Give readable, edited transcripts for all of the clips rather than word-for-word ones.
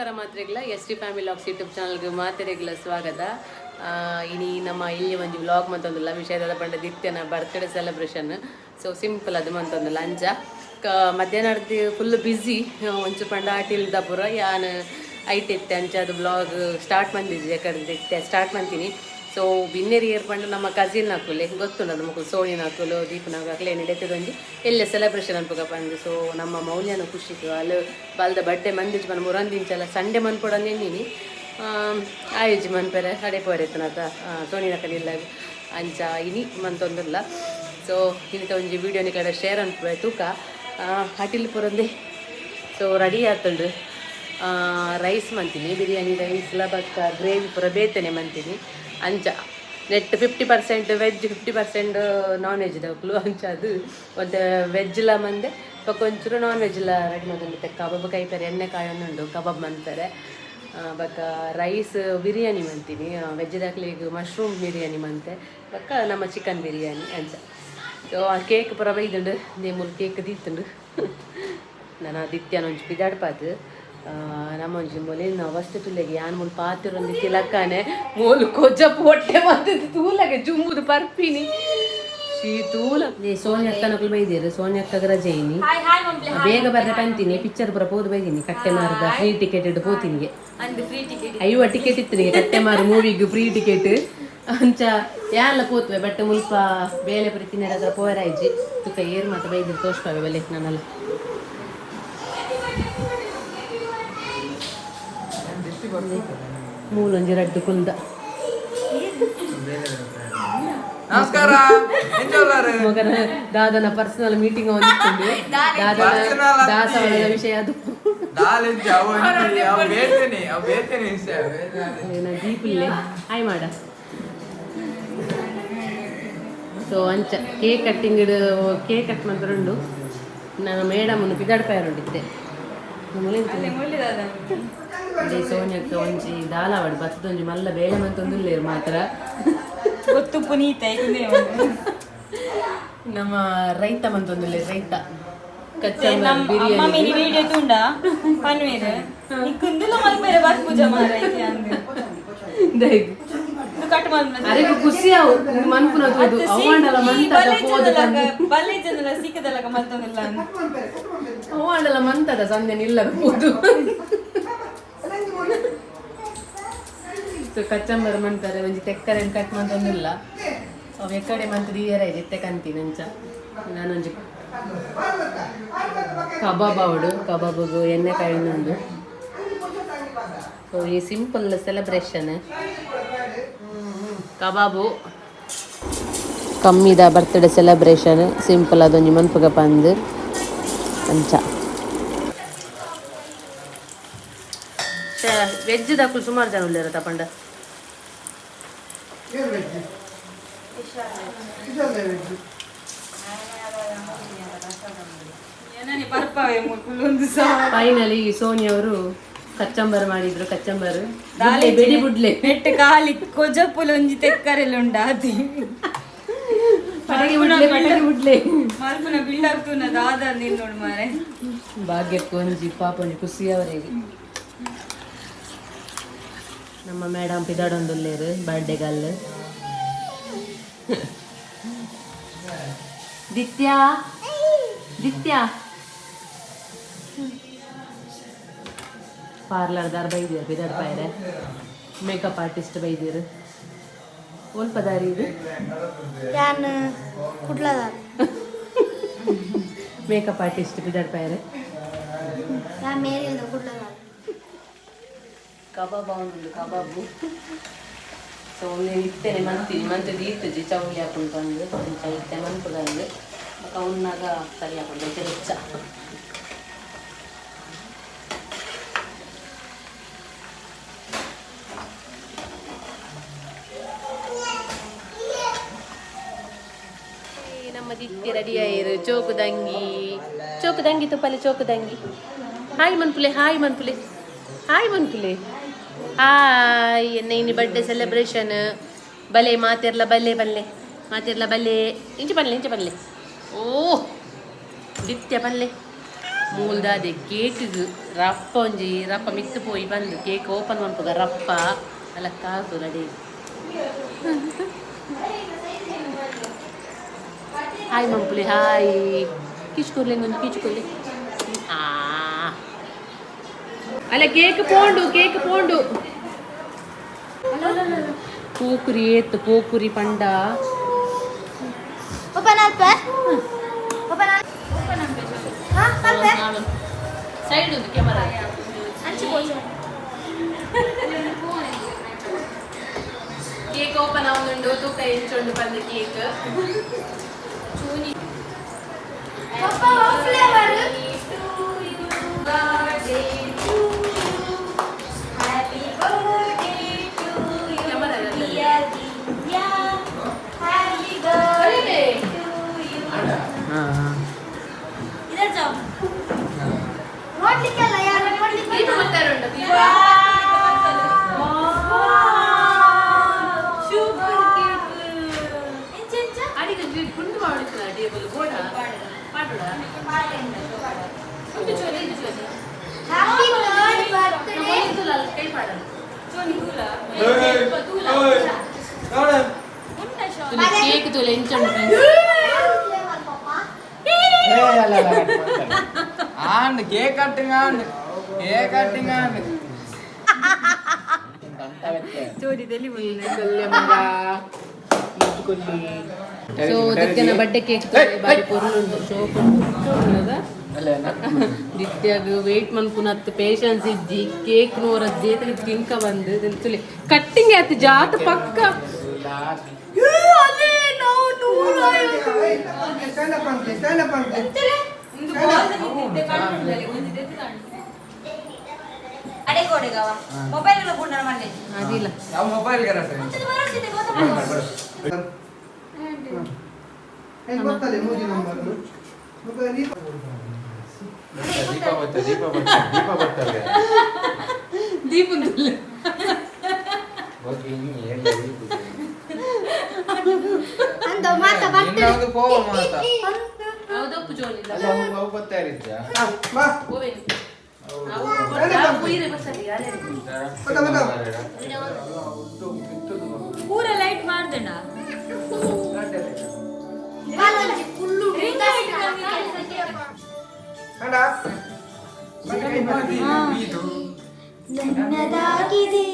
ನಮಸ್ಕಾರ ಮಾತ್ರೆಗಳ sgfamilyvlogs vlogs YouTube ಚಾನಲ್ಗೆ ಮಾತ್ರೆಗಳ ಸ್ವಾಗತ. ಇನಿ ನಮ್ಮ ಇಲ್ಲಿ ಒಂದು ವ್ಲಾಗ್ ಮಂತೊಂದುಲ್ಲ ವಿಷಯದ ಪಂಡ ದಿತ್ಯನ ಬರ್ತ್ಡೇ ಸೆಲೆಬ್ರೇಷನ್. ಸೊ ಸಿಂಪಲ್ ಅದು ಮಂತೊಂದುಲ್ಲ ಅಂಚ ಮಧ್ಯಾಹ್ನದ ಫುಲ್ ಬ್ಯುಸಿ ಒಂಚು ಪಂಡ ಆಟಿಲ್ದ ಪುರ ಯಾನ್ ಐಟಿತ್ತೆ ಅಂಚ ಅದು ವ್ಲಾಗ್ ಸ್ಟಾರ್ಟ್ ಬಂದಿದ್ದೆ ಯಾಕಂದ್ರೆ ಸ್ಟಾರ್ಟ್ ಮಾಡ್ತೀನಿ. ಸೊ ಬಿನ್ನೇರಿ ಏರ್ಪಂಡು ನಮ್ಮ ಕಸಿನ್ ಹಾಕುಲೆ ಗೊತ್ತುಂಡು ಅದು ಮಕ್ಕಳು ಸೋಣಿನ ಹಾಕಲು ದೀಪನಾಗ ಹಾಕಲು ಏನು ಹಿಡಿತದೊಂದು ಎಲ್ಲ ಸೆಲೆಬ್ರೇಷನ್ ಅನ್ಪಕ ಬಂದು. ಸೊ ನಮ್ಮ ಮೌಲ್ಯನ ಖುಷಿಗೆ ಅಲ್ಲಿ ಬಾಲ್ದ ಬರ್ಡೇ ಮಂದಿಜ್ ಬಂದು ಮುರಂದಿಂಚಲ್ಲ ಸಂಡೇ ಮನ್ಪೊಡ ನೆನ್ನಿನಿ ಆಯುಜ್ ಮನ್ಪೆರೆ ಅಡೆ ಪೋರೆತ್ತನತ ಸೋಣಿನ ಕಲಿಲ್ಲ ಅಂಚ ಇನಿ ಮಂತೊಂದಿಲ್ಲ. ಸೊ ಇನ್ನಿತ ಒಂಜಿ ವೀಡಿಯೋ ನಿಕಡೆ ಶೇರ್ ಅನ್ಪೆ ತೂಕ ಹಟಿಲ್ ಪುರಂದೆ. ಸೊ ರೆಡಿ ಆಗ್ತಂಡು ರೈಸ್ ಮಂತೀನಿ ಬಿರಿಯಾನಿ ರೈಸ್ ಬಕ್ಕ ಗ್ರೇವಿ ಪುರ ಬೇತನೆ ಮಂತೀನಿ ಅಂಚ ನೆಟ್ 50% ವೆಜ್ 50% ನಾನ್ ವೆಜ್ ದಕ್ಕಲು ಅಂಚ ಅದು ಒಂದು ವೆಜ್ಲ ಮಂದೆ ಒಂಚೂರು ನಾನ್ ವೆಜ್ಲ ರೆಡಿ ಮಾಡ್ಕೊಂಡು ಕಬಾಬ್ ಕೈಪೇರೆ ಎಣ್ಣೆ ಕಾಯನ್ನುಂಡು ಕಬಾಬ್ ಮಂತಾರೆ ಬಕ್ಕ ರೈಸ್ ಬಿರಿಯಾನಿ ಮಂತೀನಿ ವೆಜ್ ದಾಕ್ಲಿಗೆ ಮಶ್ರೂಮ್ ಬಿರಿಯಾನಿ ಮಂತೆ ಬಕ್ಕ ನಮ್ಮ ಚಿಕನ್ ಬಿರಿಯಾನಿ ಅಂಚ. ಸೊ ಆ ಕೇಕ್ ಪುರ ಬೈದುಂಡು ನೇಮೂರು ಕೇಕ್ ದೀತುಂಡು ನಾನು ದಿತ್ಯಾನ ಒಂಚು ಪಿದಾಡ್ಪಾತು ನಮ್ಮ ಒಂಜಿ ಮೊಲಿನ ಅವಸ್ಥೆ ತುಲೆಗೆ ಯಾನ್ ಮುಲ್ ಪಾತಿರೊಂದು ತಿಲಕ್ಕನೆ ಮೋಲು ಕೊಜ್ಜ ಪೊಟ್ಟೆ ಮತ್ತದು ತೂಲಗೆ ಜುಂಬುದು ಪರ್ಪಿನಿ ಶೀ ತೂಲ ಸೋನಿ ಅಕ್ಕನಕ್ಕಲು ಬೈದಿರು ಸೋನಿ ಅಕ್ಕಗ ರಜೆ ಇನಿ ಬೇಗ ಬರ್ರೆ ಪಂತೀನಿ ಪಿಕ್ಚರ್ ಪುರ ಪೋದು ಬೈದಿನಿ ಕಟ್ಟೆ ಮಾರದ ಫ್ರೀ ಟಿಕೆಟ್ ಇಟ್ಟು ಪೋತಿನಿಗೆ 5 ಟಿಕೆಟ್ ಇತ್ತಿನಿಗೆ ಕಟ್ಟೆ ಮಾರು ಮೂವಿಗೆ ಫ್ರೀ ಟಿಕೆಟ್ ಅಂಚ ಯಾನ್ಲ ಪೋತ್ವೆ ಬಟ್ ಮುಲ್ಪ ಬೇಳೆ ಪುರಿ ತಿನ್ನರ ಪೋರಾಯ್ಜಿ ತುಕ ಏರ್ ಮಾತ್ರ ಬೈದಿರು ತೋರ್ಸ್ಪಾವೆ ಬೆಲೆ ನಾನಲ್ಲ ಮೂಲೊಂಜಿ ರಡ್ಡು ಕುಲ್ದ ನಮಸ್ಕಾರ ಮಗನ ದಾದನ ಪರ್ಸನಲ್ ಮೀಟಿಂಗ್ ಹೊಂದಿಕೊಂಡು ದಾದನ ದಾಸವಾಳದ ವಿಷಯ ಅದು ದೀಪಿಲ್ಲೆ ಹಾಯ್ ಮಾಡ. ಸೊ ಅಂಚ ಕೇಕ್ ಕಟ್ಟಿಂಗ್ ಕೇಕ್ ಕಟ್ ಮಾಡ್ಕೊಂಡು ನಾನು ಮೇಡಮನ್ನು ಪಿದಾಡ್ಪಾಯರುಂಡಿದ್ದೆ ಸೋನಿಯಕ್ಕ ಒಂಜಿ ದಾಲಾವಡು ಬತ್ತೊಂಜಿ ಮಲ್ಲ ಬೇಳೆ ಮಂತೊಂದುಲ್ಲೇರು ಮಾತ್ರ ಗೊತ್ತು ಪುನೀತ ನಮ್ಮ ರೈತ ಮಂತೊಂದುಲ್ಲೇರು ರೈತ ಮಮ್ಮಿ ವಿಡಿಯೋ ತುಂಡ ಪನ್ವೇರು ನಿಕ್ಕುಂದುಲ ಮಲ್ಪೆರೆ ಬಸ್ ಪೂಜೆ ಮಾರೈತಿ ಅಂದು ಕಟ್ ಮಾಡ್ನ ಅರೆಗೆ ಖುಷಿ ಆವು ಮನ್ಪುನ ತೋದು ಅವಾಂಡಲ ಮಂತದ ಪೋದು ಬಲ್ಲೆ ಜನಲ ಸಿಕ್ಕದಲಕ ಮಂತೊಂದುಲ್ಲ ಅವಾಂಡಲ ಮಂತದ ಸಂದೆ ನಿಲ್ಲದ ಪೋದು ಕಚ್ಚಂಬರ ಮಂತಾರೆ ಒಂಜಿ ತೆಕ್ಕರೆ ಕಟ್ ಮಂತೊಂದಿಲ್ಲ ಅವು ಎಕ್ಕಡೆ ಮಂತದ ಇಯರ ಇದೆ ತೆಕ್ಕಂತೀನಿ ಅಂಚ ನಾನೊಂಜಿ ಕಬಾಬ್ ಅವಡು ಕಬಾಬ್ಗು ಎಣ್ಣೆ ಕಾಯಿನೊಂದು. ಸೊ ಈ ಸಿಂಪಲ್ ಸೆಲೆಬ್ರೇಷನ್ ಕಬಾಬು ಕಮ್ಮಿದ ಬರ್ತ್ಡೇ ಸೆಲೆಬ್ರೇಷನ್ ಸಿಂಪಲ್ ಅದೊಂಜಿ ಮನ್ಪುಗ ಪಂದು ಅಂಚ. ವೆಜ್ ದಾಕು ಸುಮಾರು ಜನ ಉಳ್ಳೇರ ತಪಂಡ ಫೈನಲಿ ಸೋನಿ ಅವರು ಕಚ್ಚಂಬರ್ ಮಾಡಿದ್ರು. ಕಚ್ಚಂಬರ್ ಬೆಡಿ ಬುಡ್ಲೆ ನೆಟ್ ಕಾಲಿ ಕೊಜಪ್ಪುಲು ಒಂಜಿ ತೆಕ್ಕರೆಲ್ಲ ಉಂಡಾದಿ ಬುಡ್ಲೆ ಮಲ್ಪುನ ಬಿಲ್ಲಾಗ್ತುನ ದಾದ ನೀನ್ ನೋಡು ಮಾರೆ ಭಾಗ್ಯಕ್ಕೆ ಒಂಜಿ ಪಾಪ ಒಂಜಿ ಖುಷಿಯವರೆಗೆ ನಮ್ಮ ಮೇಡಮ್ ಪಿದಾಡೊಂದುಲ್ಲೇರು ಬರ್ಡೇಗಲ್ಲು ದಿತ್ಯಾ ದಿತ್ಯಾ ಪಾರ್ಲರ್ದಾರ ಬೈದಿರು ಪಿದಾಡ್ಪಾಯ್ರೆ ಮೇಕಪ್ ಆರ್ಟಿಸ್ಟ್ ಬೈದಿರು ಒಲ್ಪ ದಾರಿ ಇದು ಮೇಕಪ್ ಆರ್ಟಿಸ್ಟ್ ಪಿದಾಡ್ಪಾಯ್ರೆ ಕಬಾಬ್ ಅವನು ಕಬಾಬು. ಸೊ నేను ಇತ್ತೇನೆ ಮಂತೀನಿ ಮಂತದ್ದು ಇತ್ತಜಿ ಚೌಲಿ ಹಾಕೊಂಡು ತಂದು ಅಂಚ ಇತ್ತೆ ಮನ್ಪುದಂದು ಅವನ್ನಾಗ ಸರಿ ಹಾಕೊಂಡು ಹೆಚ್ಚ ನಮ್ಮ ದಿತ್ತಿ ರೆಡಿ ಆಯಿರು ಚೋಕು ದಂಗಿ ತುಪ್ಪಲೆ ಚೋಕು ದಂಗಿ ಹಾಯ್ ಮನ್ಪುಲೆ ಹಾಯ್ ಮನ್ಪುಲೆ ಹಾಯ್ ಮನ್ಪುಲೆ ಹಾಯ್ ಎನ್ನ ಬರ್ಡೇ ಸೆಲೆಬ್ರೇಷನ್ ಬಲೆ ಮಾತೆರ್ಲ ಬಲ್ಲೆ ಬಲ್ಲೆ ಮಾತೆರ್ಲ ಬಲ್ಲೆ ಇಂಚೆ ಬಲ್ಲೆ ಓ ದಿತ್ಯ ಬಲ್ಲೆ ಮೂಲದಾದೆ ಕೇಕ್ ರಪ್ಪ ಒಂಜಿ ರಪ್ಪ ಮಿತ್ತು ಪೋಯಿ ಬಂದು ಕೇಕ್ ಓಪನ್ ಮಾಡ್ಪಗ ರಪ್ಪ ಅಲ್ಲ ಕಾದು ರೆಡಿ. ಹಾಯ್ ಮಂಪುಲಿ ಹಾಯ್ ಕಿಚ್ಕೊರ್ಲಿ ಒಂದು ಕಿಚ್ಕೊರ್ಲಿ. ಅಲ್ಲ ಕೇಕ್ ಪೋಂಡು ಪೋಕುರಿ ಏತ್ತು ಪೋಕುರಿ ಪಂಡ ಸೈಡ್ ಒಂದು ಕ್ಯಾಮರಾ ಕೇಕ್ ಓಪನ್ ಆಗುಂಡು ತೂಕ ಎಂಚೊಂಡು ಬಂದ ಕೇಕ್ ಚೂನಿ ಕೇಕ್ ತುಲೆ ಎಂಚೊಂಡು and cake cutting and so ದಿತ್ಯನ ಬಡ್ಡೆ ಕೇಕ್ ಬಾರಿ ಪೊರ್ಲುಂಡು ಶೋಕ್ ಉಂಟು ದಿತ್ಯಾಗ ವೇಟ್ ಮನ್ಪುನತ್ತು ಪೇಷನ್ಸ್ ಇಜ್ಜಿ ಕೇಕ್ ನೋರ ಜೇತಲಿ ತಿನ್ಕ ಬಂದು ತುಲಿ ಕಟ್ಟಿಂಗ್ ಆಯ್ತು ಜಾತ ಪಕ್ಕ ಅದಿಲ್ಲ ದೀಪಂದು ಹೌದಪ್ಪು ಜೋಲಿಲ್ಲ ಪೂರ light ಮಾಡ್ದೇಣ ನನ್ನದಾಗಿದೆ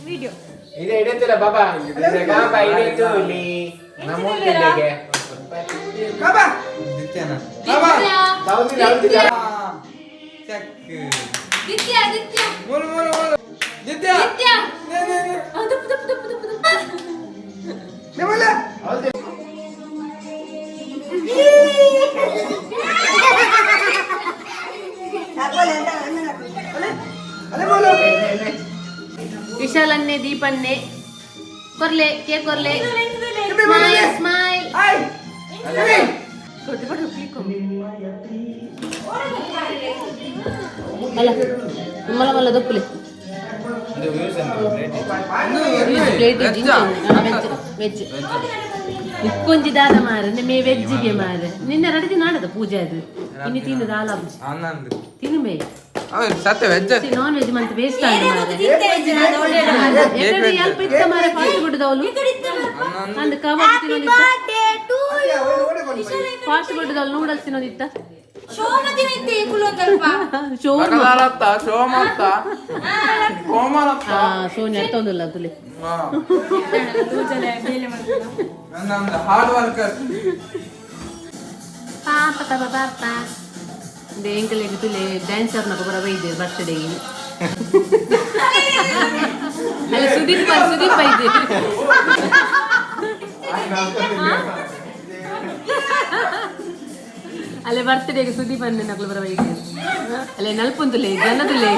Video. Ini tuh lah baba. Apa ini tuh li. Namun tidak. Baba. Ditya. Baba. Tahu tidak. Cek. Ditya. Mulu. Ditya. Ne. Tuh. Ne mana? ವಿಶಾಲನ್ನೇ ದೀಪನ್ನೇ ಕೊರ್ಲೆ ಕೇಕ್ ಕೊರ್ಲೆ ಸ್ಮೈಲ್ ಅಲ್ಲ ಮಲ್ಲ ದೊಪ್ಪಲಿ ಪ್ಲೇಟ್ ವೆಜ್ ಇಕ್ಕೊಂಜಿ ದಾದ ಮಾರೆ ಮೇ ವೆಜ್ಜಿಗೆ ಮಾರೆ ನಿನ್ನೆ ರಡಿದಿ ನಾಡದ ಪೂಜೆ ಅದು ಇನ್ನು ತಿನ್ನದ ಆಲ ತಿನ್ನುಮೇ ಸತ್ಯ ವೆಜ್ ನಾನ್ ವೆಜ್ ಮಂತ್ ವೇಸ್ಟ್ ಆಗಿ ಅಲ್ಪ ಇತ್ತ ಮಾರೆ ಫಾಸ್ಟ್ ಫುಡ್ ದವಲು ಅಂದ ಕಬಾಬ್ ತಿನ್ನೋದಿತ್ತ ಫಾಸ್ಟ್ ಫುಡ್ ದವಲು ನೂಡಲ್ಸ್ ತಿನ್ನೋದಿತ್ತ ಸೋನಿ ಅರ್ಥೊಂದಿಲ್ಲ ತುಲಿ ಹಾರ್ಡ್ ವರ್ಕರ್ ಪಾಪ ಎಂಕಲೆಗೆ ತುಲೆ ಡ್ಯಾನ್ಸರ್ ನಕ ಬರ ಬೈದೆ ಬರ್ತ್ಡೇಗೆ ಅಲ್ಲ ಸುದೀಪ್ ಬೈದೆ ಅಲ್ಲೇ ಬರ್ತ್ಡೇಗೆ ಸುದೀಪ್ ಅಂದೆ ನಕಲು ಬರ ಬೈದೆ ಅಲ್ಲೇ ನಲ್ಪುಂತುಲೆ ಜನದುಲೆ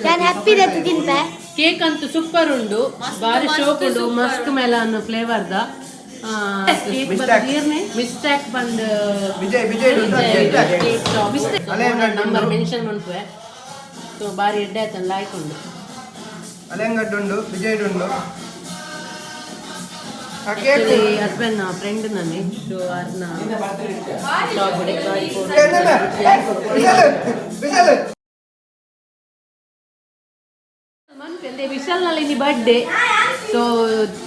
ನಾನು ಹ್ಯಾಪಿ ಇರತ್ತೆ ತಿನ್ಪೆ ಕೇಕ್ ಅಂತೂ ಸೂಪರ್ ಉಂಡು ಬಾರಿ ಶೋಕ್ ಉಂಡು ಮಸ್ಕ್ ಮೆಲನ್ ಫ್ಲೇವರ್ದ ಮಿಸ್ಟೇಕ್ ಬಂದು ನಂಬರ್ ಮೆನ್ಷನ್ ಮಾಡ್ತೇವೆ ಸೊ ಬಾರಿ ಎಡ್ಡೆ ಆಯ್ತಲ್ಲ ಲಾಯ್ಕೊಂಡು ಅಲೆಂಗಡ್ಡುಂಡು ವಿಜಯ್ಡುಂಡು ಹಸ್ಬೆಂಡ್ ಫ್ರೆಂಡ್ ನಾನೇ ಸೊ ಅವ್ರನ್ನ ವಿಶಾಲ್ನಲ್ಲಿ ಇನಿ ಬರ್ಡೇ ಸೊ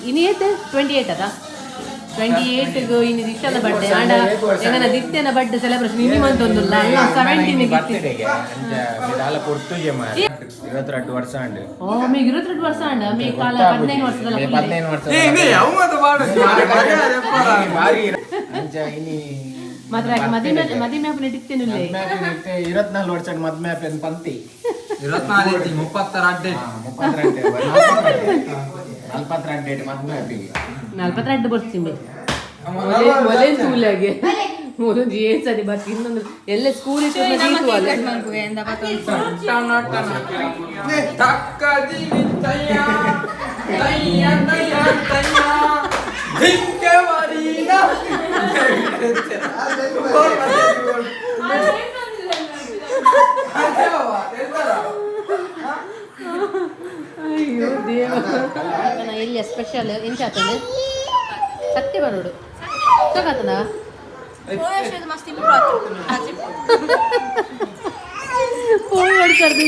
ಇನಿ ಏತೆ 28 ಅದ 28 ಇನಿ ವಿಶಾಲ ಬರ್ಡೇ ಆಂಡ ಎಂಗನ ದಿತ್ಯನ ಬರ್ಡೇ ಸೆಲೆಬ್ರೇಷನ್ ಇನಿ ಮಂತ್ ಒಂದುಲ್ಲ 17 ഇരുപത്തിരണ്ട് വർഷമുണ്ട് ಓ ಮೇಗ್ 22 ವರ್ಷ ಆಂಡ ಮೇಗ್ ಕಾಲ 15 ವರ್ಷದಲ್ಲ 15 ವರ್ಷ ಇನಿ ಮಾತ್ರ ಮದಿಮೆ ಅಪ್ಪನ ಇಟ್ಟಿತ್ತೇನಿಲ್ಲ 24 ವರ್ಷ ಮದ್ಮೆ ಪಂತಿ 24 32 42 ಮದ್ಮೆ 42 ಬರ್ತೀನಿ ಮೊಲೆ ತೂಲಾಗೆ ಮೊದಲು ಏನ್ ಸರಿ ಬರ್ತಿ ಇನ್ನೊಂದು ಎಲ್ಲ ಸ್ಕೂಲ್ ಅಯ್ಯೋ ದೇವ ಇಲ್ಲಿ ಸ್ಪೆಷಲ್ ಎಂಚಾತಂದ್ರೆ ಸತ್ಯ ಬರೋಡು ಸಾಕಾತದ ಫೋನ್ ಮಾಡ್ತಾರೆ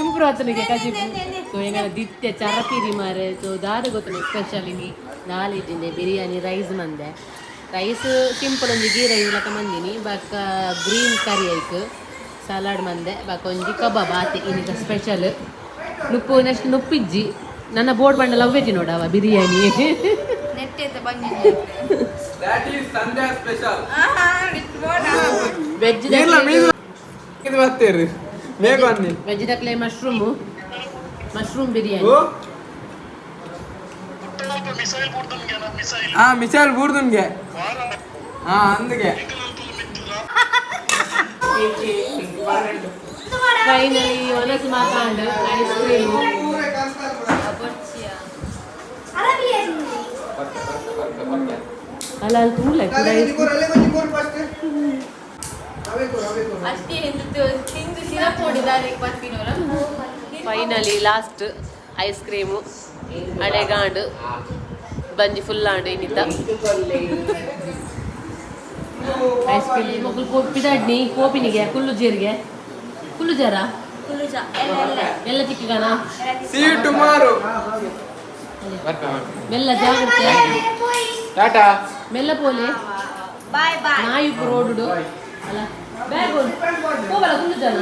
ಇಂಪ್ರೂವ್ ಆತನಿಗೆ ಕಜಿಪು ಸೊ ಹೆಂಗ ದಿತ್ಯ ಚರಪಿರಿ ಮಾರೆ ಸೊ ದಾದ ಗೊತ್ತು ಸ್ಪೆಷಲ್ ಹಿಂಗೆ ನಾಲೆಜ್ಜಿಂದೆ ಬಿರಿಯಾನಿ ರೈಸ್ ಮಂದೆ ರೈಸ್ ಸಿಂಪಲ್ ಒಂದು ಗೀ ರೈಸ್ ಲಕ ಮಂದಿನಿ ಬಾಕ ಗ್ರೀನ್ ಕರಿ ಐಕ್ ಸಲಾಡ್ ಮಂದೆ ಬಾಕ ಒಂಜಿ ಕಬಾಬ್ ಆತೆ ಇನ್ನಿಗ ಸ್ಪೆಷಲ್ ನುಪ್ಪು ನೆಕ್ಸ್ಟ್ ನುಪ್ಪಿಜ್ಜಿ ನನ್ನ ಬೋರ್ಡ್ ಬಂಡ ಲವ್ವೆಜಿ ನೋಡವ ಬಿರಿಯಾನಿ ವೆಜ್ ವೆಜ್ ದಕ್ಲೆ ಮಶ್ರೂಮ್ ಬಿರಿಯಾನಿ మిసైల్ బూర్దున్గే అందుకే ಫೈನಲಿ ಒನಸು ಮಾತಾಂಡು ಐಸ್ ಕ್ರೀಮ್ ಅಲ್ಲ ಅಲ್ಲಿ ತೂಲ ಫೈನಲಿ ಲಾಸ್ಟ್ ಐಸ್ ಕ್ರೀಮು ಅಡೆಗಾಂಡು ಬಂಜಿ ಫುಲ್ ಆಂಡು ಇನ್ನಿತ ಐಸ್ ಕ್ರೀಮ್ ಮಕ್ಕಳು ಪಿದಾಡ್ನಿ ಕೋಪಿನಿಗೆ ಕುಲ್ಲು ಜರ ಎಲ್ಲ ಚಿಕ್ಕಗನ సీటు మారు ಮೆಲ್ಲ ಜಾಗ್ರತೆ ಟಾಟಾ ಮೆಲ್ಲ ಪೋಲೆ ಬಾಯ್ ಬಾಯ್ ನಾಯಿ ರೋಡು ಅಲ್ಲ ಬ್ಯಾಗ್ ಹೋಗಲ್ಲ ಕುಲ್ಲು ಜನ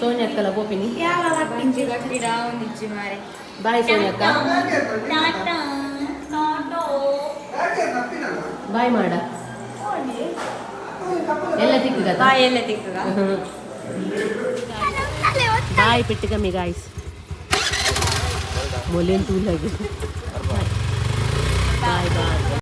ಸೋನಿಯಕ್ಕಲ್ಲ ಗೋಪಿನಿ ಬಾಯ್ ಸೋನಿಯಕ್ಕ ಬಾಯ್ ಮಾಡ ಎಲ್ಲ ತಿಕ್ಕಗ ಬಾಯ್ ಪೆಟ್ಟಿಗಮ್ಮಿ ಗಾಯ್ಸ್ ಮೊಲೆನ್ ತೂಲಾಗಿ ಬಾಯ್ ಬಾಯ್